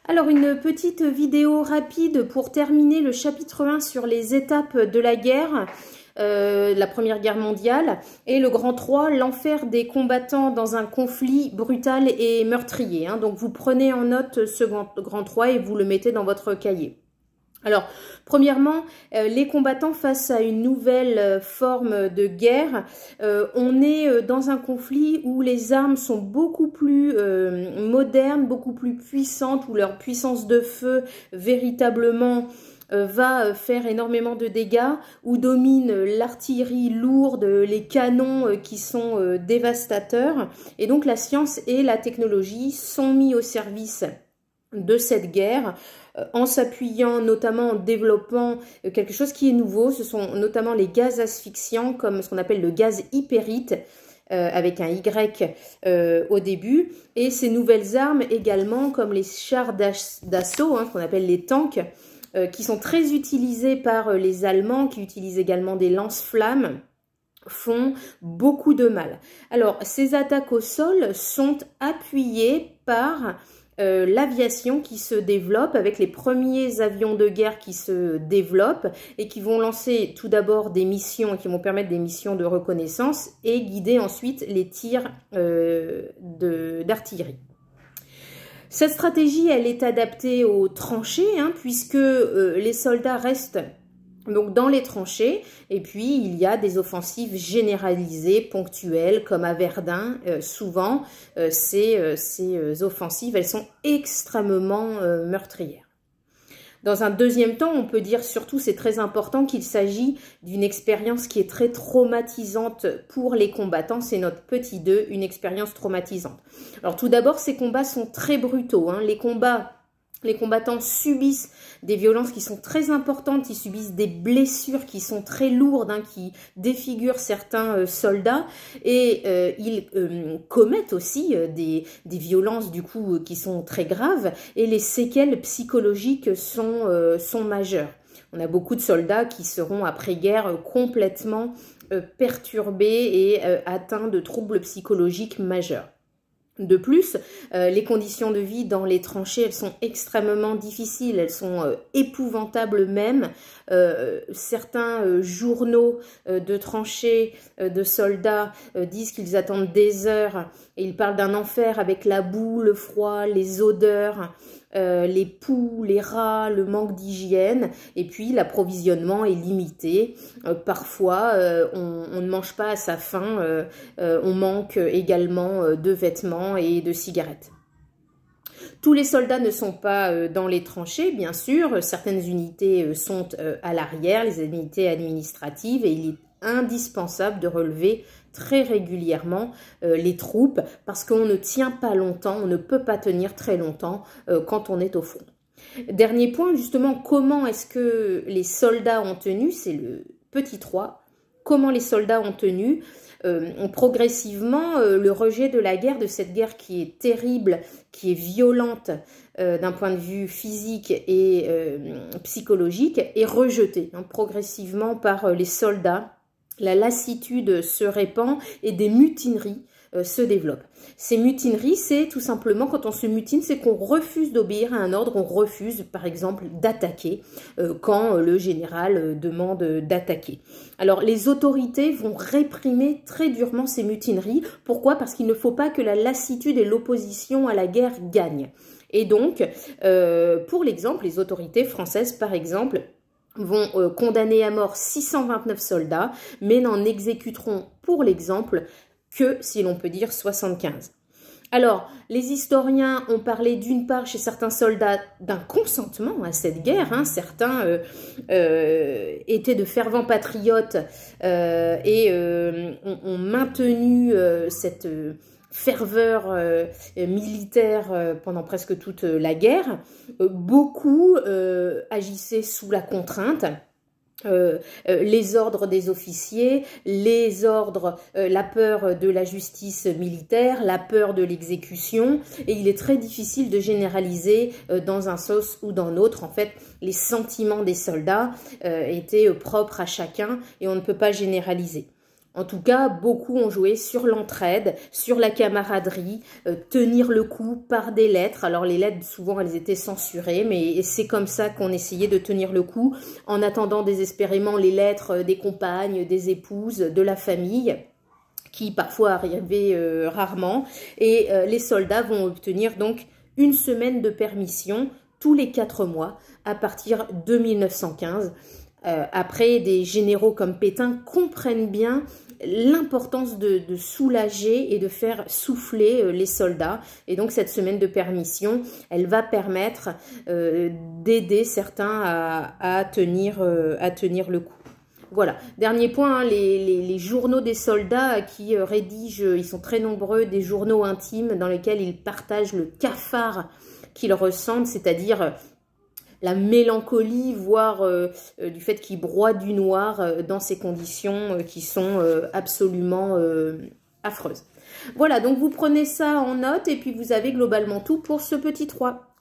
Alors, une petite vidéo rapide pour terminer le chapitre 1 sur les étapes de la guerre, la Première Guerre mondiale, et le grand 3, l'enfer des combattants dans un conflit brutal et meurtrier. Donc, vous prenez en note ce grand 3 et vous le mettez dans votre cahier. Alors, premièrement, les combattants face à une nouvelle forme de guerre, on est dans un conflit où les armes sont beaucoup plus modernes, beaucoup plus puissantes, où leur puissance de feu véritablement va faire énormément de dégâts, où domine l'artillerie lourde, les canons qui sont dévastateurs. Et donc la science et la technologie sont mis au service de cette guerre, en s'appuyant notamment en développant quelque chose qui est nouveau. Ce sont notamment les gaz asphyxiants, comme ce qu'on appelle le gaz hypérite, avec un Y au début, et ces nouvelles armes également, comme les chars d'assaut, ce qu'on appelle les tanks, qui sont très utilisés par les Allemands, qui utilisent également des lance-flammes, font beaucoup de mal. Alors, ces attaques au sol sont appuyées par l'aviation qui se développe, avec les premiers avions de guerre qui se développent et qui vont lancer tout d'abord des missions, qui vont permettre des missions de reconnaissance et guider ensuite les tirs d'artillerie. Cette stratégie, elle est adaptée aux tranchées, puisque les soldats restent donc dans les tranchées, et puis il y a des offensives généralisées, ponctuelles, comme à Verdun. Souvent, ces offensives, elles sont extrêmement meurtrières. Dans un deuxième temps, on peut dire surtout, c'est très important, qu'il s'agit d'une expérience qui est très traumatisante pour les combattants. C'est notre petit 2, une expérience traumatisante. Alors tout d'abord, ces combats sont très brutaux. Les combattants subissent des violences qui sont très importantes, ils subissent des blessures qui sont très lourdes, qui défigurent certains soldats, et ils commettent aussi des violences du coup qui sont très graves, et les séquelles psychologiques sont majeures. On a beaucoup de soldats qui seront après-guerre complètement perturbés et atteints de troubles psychologiques majeurs. De plus, les conditions de vie dans les tranchées, elles sont extrêmement difficiles, elles sont épouvantables même. Certains journaux de tranchées de soldats disent qu'ils attendent des heures, et ils parlent d'un enfer avec la boue, le froid, les odeurs, les poux, les rats, le manque d'hygiène, et puis l'approvisionnement est limité. Parfois, on ne mange pas à sa faim, on manque également de vêtements et de cigarettes. Tous les soldats ne sont pas dans les tranchées, bien sûr. Certaines unités sont à l'arrière, les unités administratives, et il est indispensable de relever très régulièrement les troupes, parce qu'on ne tient pas longtemps, on ne peut pas tenir très longtemps quand on est au front. Dernier point, justement, comment est-ce que les soldats ont tenu? C'est le petit 3. Comment les soldats ont tenu? Progressivement, le rejet de la guerre, de cette guerre qui est terrible, qui est violente d'un point de vue physique et psychologique, est rejeté progressivement par les soldats. La lassitude se répand et des mutineries se développent. Ces mutineries, c'est tout simplement, quand on se mutine, c'est qu'on refuse d'obéir à un ordre, on refuse par exemple d'attaquer quand le général demande d'attaquer. Alors les autorités vont réprimer très durement ces mutineries. Pourquoi? Parce qu'il ne faut pas que la lassitude et l'opposition à la guerre gagnent. Et donc, pour l'exemple, les autorités françaises par exemple vont condamner à mort 629 soldats, mais n'en exécuteront pour l'exemple que, si l'on peut dire, 75. Alors, les historiens ont parlé d'une part chez certains soldats d'un consentement à cette guerre. Certains étaient de fervents patriotes et ont maintenu cette ferveur militaire pendant presque toute la guerre. Beaucoup agissaient sous la contrainte. Les ordres des officiers, les ordres, la peur de la justice militaire, la peur de l'exécution, et il est très difficile de généraliser dans un sens ou dans l'autre. En fait, les sentiments des soldats étaient propres à chacun et on ne peut pas généraliser. En tout cas, beaucoup ont joué sur l'entraide, sur la camaraderie, tenir le coup par des lettres. Alors les lettres, souvent, elles étaient censurées, mais c'est comme ça qu'on essayait de tenir le coup, en attendant désespérément les lettres des compagnes, des épouses, de la famille, qui parfois arrivaient rarement. Et les soldats vont obtenir donc une semaine de permission tous les 4 mois à partir de 1915. Après, des généraux comme Pétain comprennent bien l'importance de soulager et de faire souffler les soldats. Et donc cette semaine de permission, elle va permettre d'aider certains à tenir le coup. Voilà, dernier point, hein, les journaux des soldats qui rédigent, ils sont très nombreux, des journaux intimes dans lesquels ils partagent le cafard qu'ils ressentent, c'est-à-dire la mélancolie, voire du fait qu'ils broient du noir dans ces conditions qui sont absolument affreuses. Voilà, donc vous prenez ça en note et puis vous avez globalement tout pour ce petit 3.